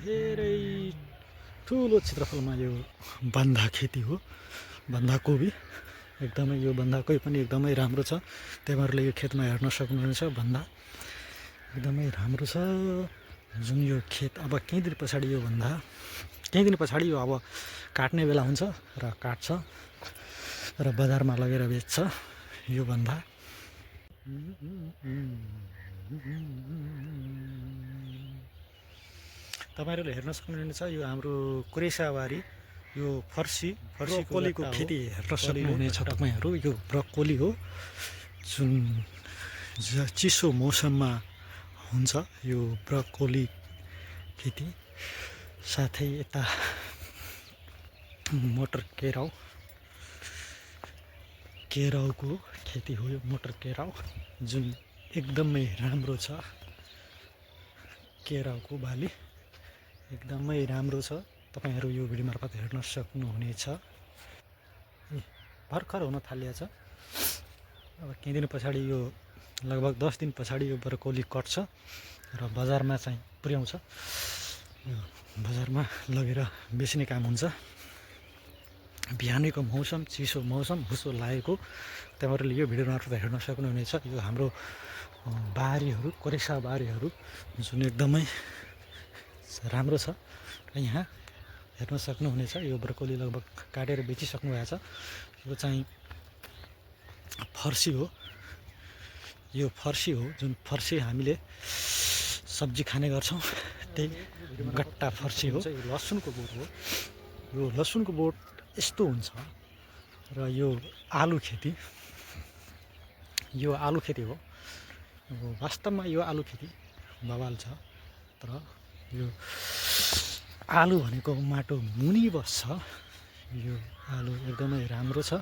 धेरै ठुलो क्षेत्रफलमा यो बन्दा खेती हो। बन्दाकोपी एकदमै, यो बन्दाकोपी पनि एकदमै राम्रो छ। तपाईँहरूले यो खेतमा हेर्न सक्नुहुनेछ। बन्दा एकदमै राम्रो छ। जुन यो खेत अब केही दिन पछाडि यो भन्दा केही दिन पछाडि यो अब काट्ने बेला हुन्छ र काट्छ र बजारमा लगेर बेच्छ यो भन्दा। तपाईँहरूले हेर्न सक्नुहुनेछ यो हाम्रो कुरेसाबारी, यो ब्रोकोलीको खेती हेर्न सक्नुहुनेछ तपाईँहरू। यो ब्रोकोली हो जुन चिसो मौसममा हुन्छ यो ब्रोकोली खेती। साथै यता मटर केराउको खेती हो यो मटर केराउ, जुन एकदमै राम्रो छ। केराउको बाली एकदमै राम्रो छ। तपाईँहरू यो भिडियो मार्फत हेर्न सक्नुहुनेछ। भर्खर हुन थालिएको छ। अब केही दिन पछाडि यो लगभग 10 दिन पछाडि यो ब्रोकोली कट्छ र बजारमा चाहिँ पुर्याउँछ। यो बजारमा लगेर बेच्ने काम हुन्छ। बिहानीको मौसम, चिसो मौसम, हुसो लागेको तपाईँहरूले यो भिडियो मार्फत हेर्न सक्नुहुनेछ। यो हाम्रो बारीहरू, कोरेसा बारीहरू जुन एकदमै राम्रो छ। यहाँ हेर्न सक्नुहुनेछ यो ब्रोकोली लगभग काटेर बेचिसक्नु भएको छ। यो चाहिँ फर्सी हो। यो फर्सी हो जुन फर्सी हामीले सब्जी खाने गर्छौँ, त्यही गट्टा फर्सी हो। यो लसुनको बोट हो। यो लसुनको बोट यस्तो हुन्छ र यो आलु खेती हो। अब वास्तवमा यो आलु खेती बवाल छ, तर यो आलु भनेको माटो मुनि बस्छ। यो आलु एकदमै राम्रो छ।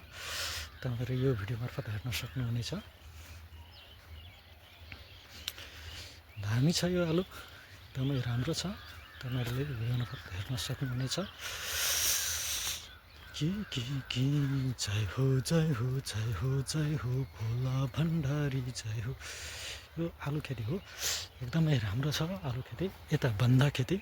तपाईँहरू यो भिडियो मार्फत हेर्न सक्नुहुनेछ। दामी छ यो आलु, एकदमै राम्रो छ। तपाईँहरूले भिडियो मार्फत हेर्न सक्नुहुनेछ। जय हो जय हो जय हो जय हो भोला भण्डारी जय हो। यो आलु खेती हो, एकदमै राम्रो छ आलु खेती। यता बन्दा खेती